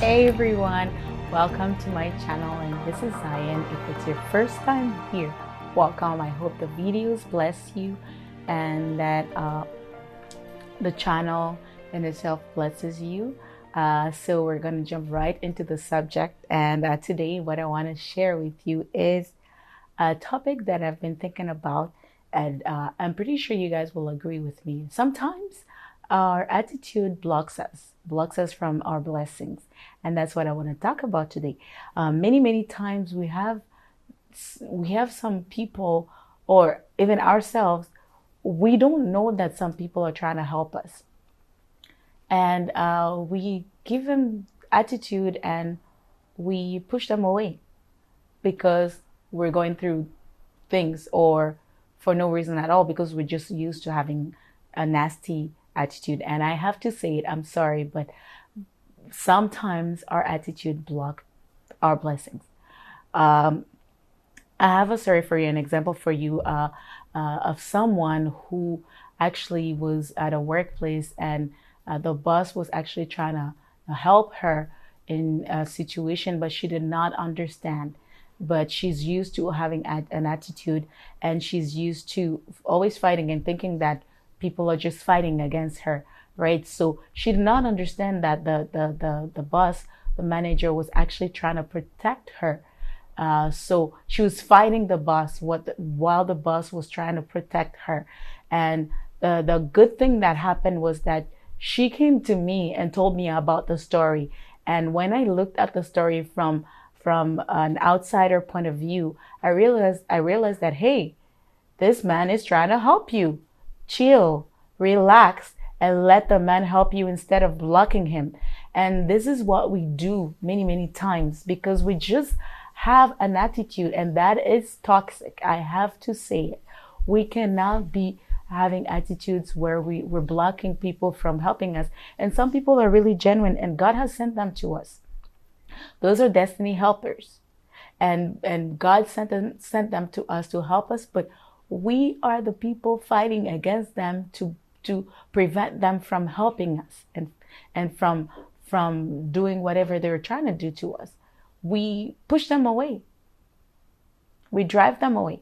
Hey everyone, welcome to my channel, and this is Zion. If it's your first time here, welcome. I hope the videos bless you and that the channel in itself blesses you. So we're going to jump right into the subject, and today what I want to share with you is a topic that I've been thinking about, and I'm pretty sure you guys will agree with me. Sometimes our attitude blocks us from our blessings, and that's what I want to talk about today. Many times we have some people, or even ourselves, we don't know that some people are trying to help us, and we give them attitude and we push them away because we're going through things, or for no reason at all, because we're just used to having a nasty attitude. And I have to say it, I'm sorry, but sometimes our attitude block our blessings. um, I have a story for you, an example for you, of someone who actually was at a workplace, and the boss was actually trying to help her in a situation, but she did not understand. But she's used to having an attitude, and she's used to always fighting and thinking that people are just fighting against her, right? So she did not understand that the boss, the manager, was actually trying to protect her. So she was fighting the boss while the boss was trying to protect her. And the good thing that happened was that she came to me and told me about the story. And when I looked at the story from an outsider point of view, I realized that, hey, this man is trying to help you. Chill, relax, and let the man help you instead of blocking him. And this is what we do many times, because we just have an attitude, and that is toxic. I have to say it. We cannot be having attitudes where we're blocking people from helping us. And some people are really genuine, and God has sent them to us. Those are destiny helpers, and God sent them to us to help us, but we are the people fighting against them to prevent them from helping us, and from doing whatever they're trying to do to us. We push them away. We drive them away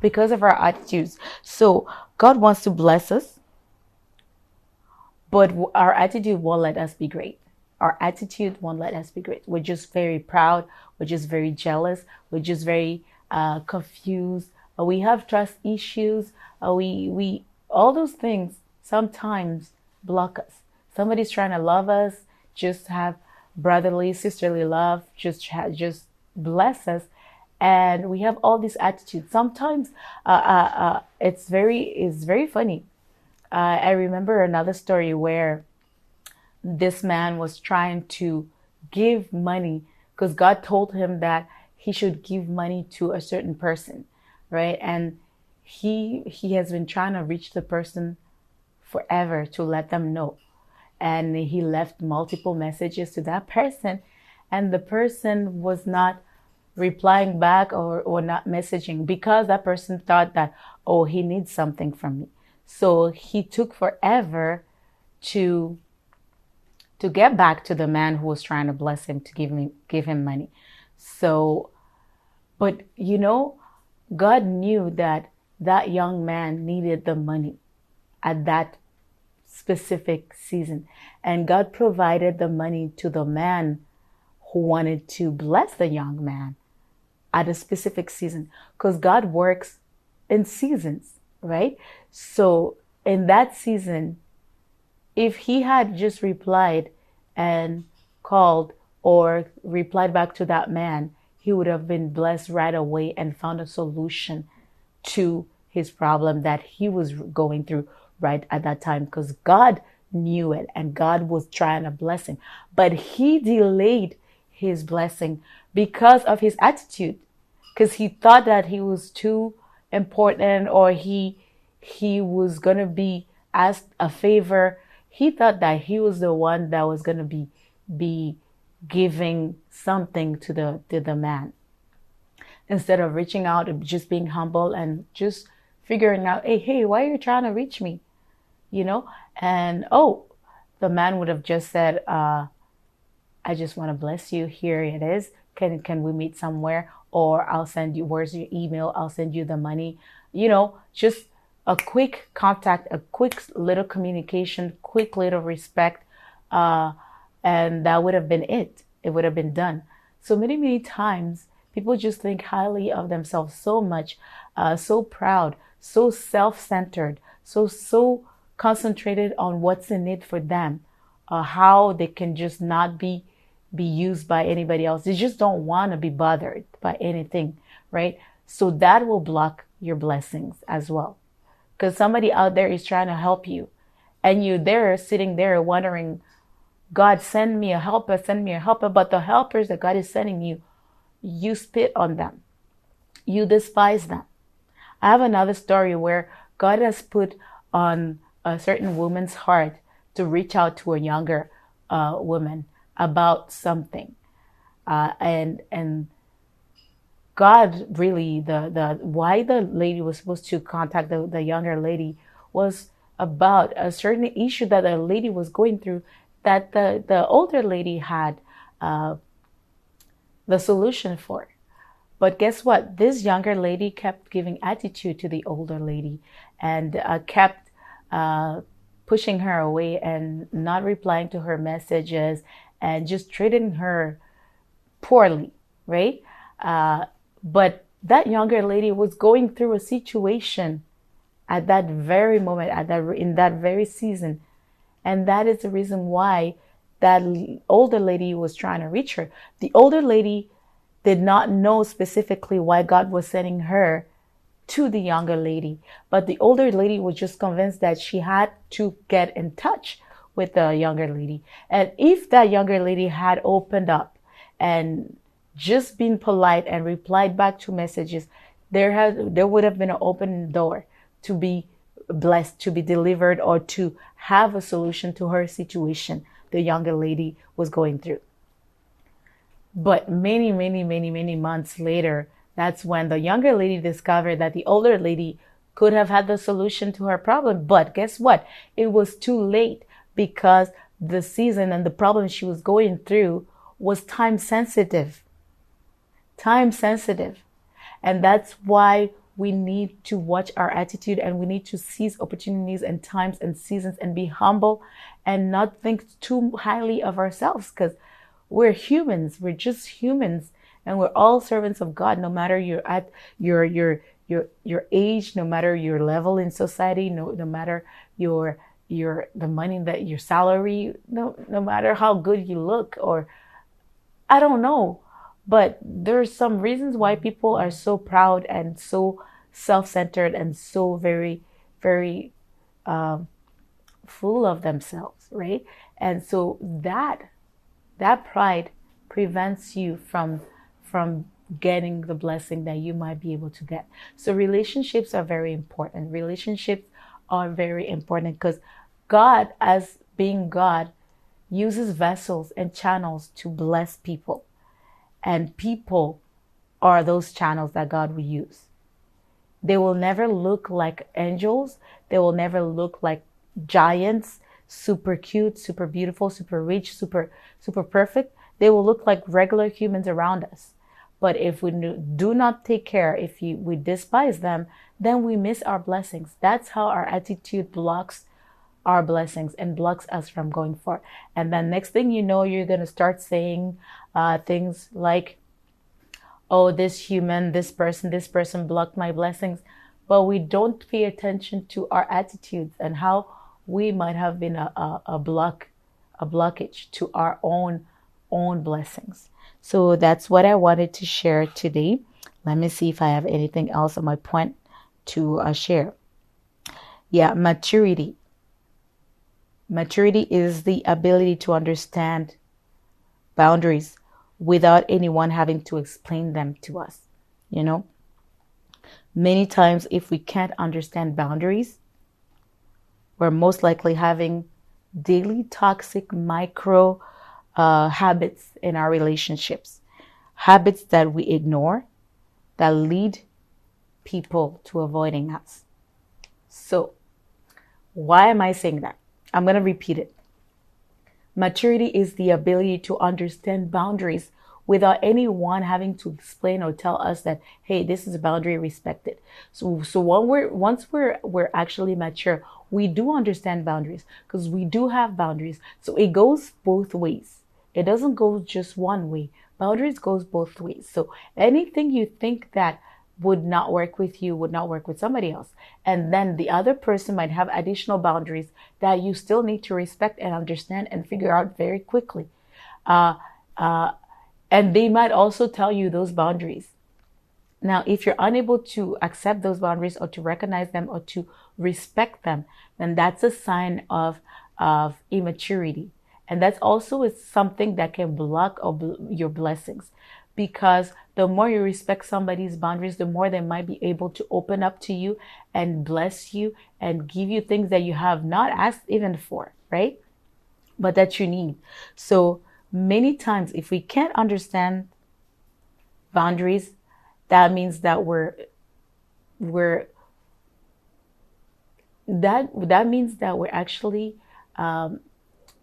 because of our attitudes. So God wants to bless us, but our attitude won't let us be great. Our attitude won't let us be great. We're just very proud. We're just very jealous. We're just very confused. We have trust issues. We all those things sometimes block us. Somebody's trying to love us, just have brotherly, sisterly love, just bless us, and we have all these attitudes. Sometimes it's very funny. I remember another story where this man was trying to give money, because God told him that he should give money to a certain person, right? And he has been trying to reach the person forever to let them know. And he left multiple messages to that person, and the person was not replying back, or not messaging, because that person thought that, oh, he needs something from me. So he took forever to get back to the man who was trying to bless him, to give him money. So, but God knew that that young man needed the money at that specific season, and God provided the money to the man who wanted to bless the young man at a specific season, because God works in seasons, right? So in that season, if he had just replied and called, or replied back to that man, he would have been blessed right away and found a solution to his problem that he was going through right at that time, because God knew it and God was trying to bless him. But he delayed his blessing because of his attitude, because he thought that he was too important, or he was going to be asked a favor. He thought that he was the one that was going to be giving something to the man, instead of reaching out and just being humble and just figuring out, hey, why are you trying to reach me? And the man would have just said, I just want to bless you. Here it is. Can we meet somewhere? Or I'll send you, where's your email? I'll send you the money. Just a quick contact, a quick little communication, quick little respect. And that would have been it. It would have been done. So many, many times people just think highly of themselves so much, so proud, so self-centered, so concentrated on what's in it for them, how they can just not be used by anybody else. They just don't want to be bothered by anything, right? So that will block your blessings as well. Because somebody out there is trying to help you, and you're there sitting there wondering, God, send me a helper, send me a helper. But the helpers that God is sending you, you spit on them. You despise them. I have another story where God has put on a certain woman's heart to reach out to a younger woman about something. And God really, the why the lady was supposed to contact the younger lady was about a certain issue that the lady was going through, that the older lady had the solution for. But guess what? This younger lady kept giving attitude to the older lady, and kept pushing her away and not replying to her messages, and just treating her poorly, right? But that younger lady was going through a situation at that very moment, in that very season. And that is the reason why that older lady was trying to reach her. The older lady did not know specifically why God was sending her to the younger lady. But the older lady was just convinced that she had to get in touch with the younger lady. And if that younger lady had opened up and just been polite and replied back to messages, there would have been an open door to be blessed, to be delivered, or to have a solution to her situation the younger lady was going through. But many, many, many, many months later, that's when the younger lady discovered that the older lady could have had the solution to her problem. But guess what? It was too late, because the season and the problem she was going through was time sensitive. Time sensitive. And that's why we need to watch our attitude, and we need to seize opportunities and times and seasons, and be humble and not think too highly of ourselves, because we're humans. We're just humans, and we're all servants of God, no matter you're at your age, no matter your level in society, no matter the money that your salary, no matter how good you look, or I don't know. But there's some reasons why people are so proud and so self-centered and so very, very full of themselves, right? And so that pride prevents you from getting the blessing that you might be able to get. So relationships are very important. Relationships are very important because God, as being God, uses vessels and channels to bless people. And people are those channels that God will use. They will never look like angels. They will never look like giants, super cute, super beautiful, super rich, super perfect. They will look like regular humans around us. But if we do not take care, if we despise them, then we miss our blessings. That's how our attitude blocks our blessings and blocks us from going forward. And then next thing you know, you're going to start saying things like, oh, this person blocked my blessings. But we don't pay attention to our attitudes and how we might have been a blockage to our own blessings. So that's what I wanted to share today. Let me see if I have anything else on my point to share. Yeah, maturity. Maturity is the ability to understand boundaries without anyone having to explain them to us. You know, many times if we can't understand boundaries, we're most likely having daily toxic micro habits in our relationships, habits that we ignore, that lead people to avoiding us. So why am I saying that? I'm going to repeat it. Maturity is the ability to understand boundaries without anyone having to explain or tell us that, hey, this is a boundary, respected. So once we're actually mature, we do understand boundaries because we do have boundaries. So it goes both ways. It doesn't go just one way. Boundaries goes both ways. So anything you think that would not work with you would not work with somebody else. And then the other person might have additional boundaries that you still need to respect and understand and figure out very quickly. Uh, uh, and they might also tell you those boundaries. Now, if you're unable to accept those boundaries or to recognize them or to respect them, then that's a sign of immaturity. And that's also something that can block your blessings, because the more you respect somebody's boundaries, the more they might be able to open up to you and bless you and give you things that you have not asked even for, right? But that you need. So many times, if we can't understand boundaries, that means that that means that we're actually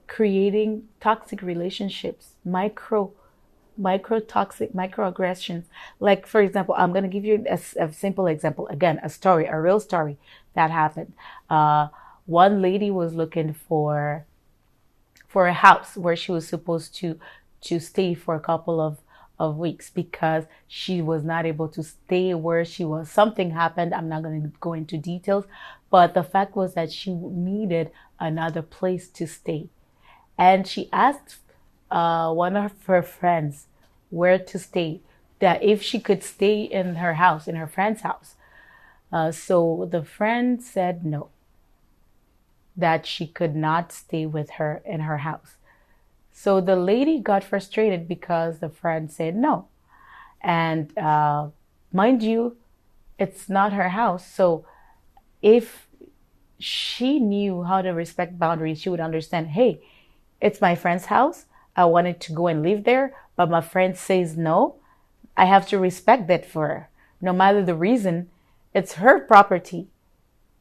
creating toxic relationships, micro toxic microaggressions. Like, for example, I'm going to give you a simple example. Again, a real story that happened. One lady was looking for a house where she was supposed to stay for a couple of weeks because she was not able to stay where she was. Something happened. I'm not going to go into details, but the fact was that she needed another place to stay. And she asked one of her friends where to stay, that if she could stay in her house, in her friend's house. So the friend said no, that she could not stay with her in her house. So the lady got frustrated because the friend said no. And mind you, it's not her house. So if she knew how to respect boundaries, she would understand, hey, it's my friend's house. I wanted to go and live there, but my friend says no. I have to respect that for her. No matter the reason, it's her property.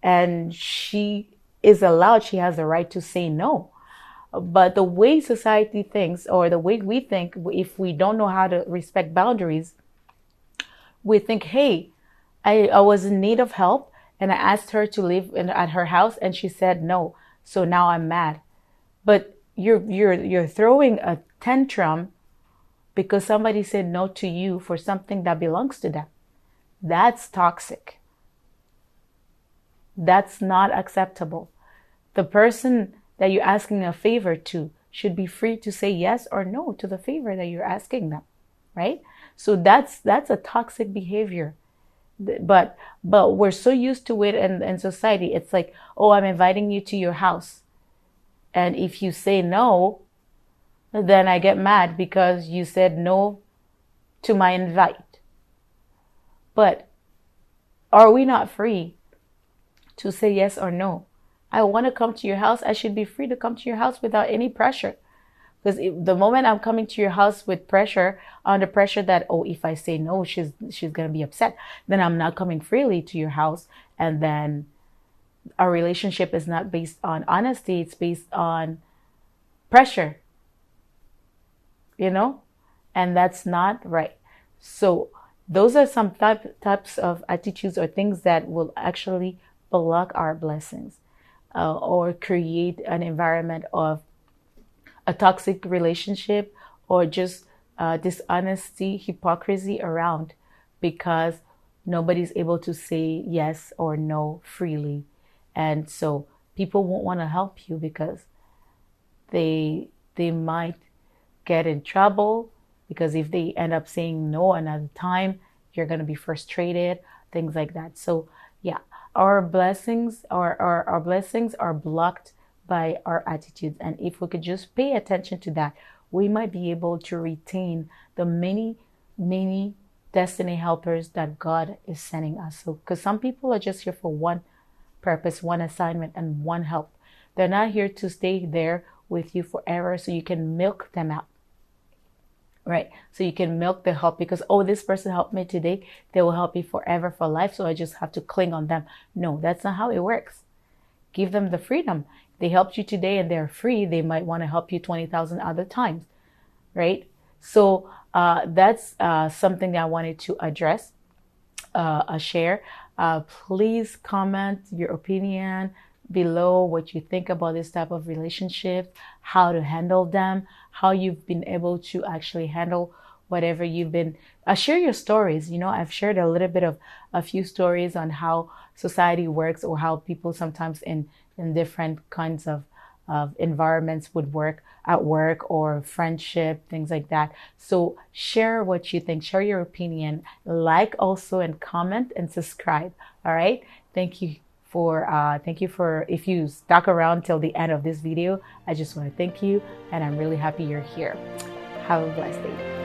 And she is allowed, she has the right to say no. But the way society thinks, or the way we think, if we don't know how to respect boundaries, we think, hey, I was in need of help and I asked her to live at her house and she said no. So now I'm mad. But you're throwing a tantrum because somebody said no to you for something that belongs to them. That's toxic. That's not acceptable. The person that you're asking a favor to should be free to say yes or no to the favor that you're asking them, right? So that's a toxic behavior. But we're so used to it in society. It's like, oh, I'm inviting you to your house. And if you say no, then I get mad because you said no to my invite. But are we not free to say yes or no? I want to come to your house. I should be free to come to your house without any pressure. Because the moment I'm coming to your house with pressure, under pressure that, oh, if I say no, she's going to be upset, then I'm not coming freely to your house. And then our relationship is not based on honesty. It's based on pressure, and that's not right. So those are some types of attitudes or things that will actually block our blessings, or create an environment of a toxic relationship, or just dishonesty, hypocrisy around, because nobody's able to say yes or no freely. And so people won't want to help you because they might get in trouble, because if they end up saying no another time, you're going to be frustrated, things like that. So yeah, our blessings are blocked by our attitudes. And if we could just pay attention to that, we might be able to retain the many, many destiny helpers that God is sending us. So, because some people are just here for one purpose, one assignment, and one help. They're not here to stay there with you forever so you can milk them out, right? So you can milk the help because, oh, this person helped me today, they will help me forever, for life, so I just have to cling on them. No, that's not how it works. Give them the freedom. they helped you today and they're free, they might want to help you 20,000 other times, right? So that's something that I wanted to address, share. Please comment your opinion below, what you think about this type of relationship, how to handle them, how you've been able to actually handle whatever you've been. Share your stories. You know, I've shared a little bit of a few stories on how society works, or how people sometimes in different kinds of environments would work, at work or friendship, things like that. So share what you think, share your opinion, like also, and comment and subscribe. All right. Thank you for, if you stuck around till the end of this video, I just want to thank you, and I'm really happy you're here. Have a blessed day.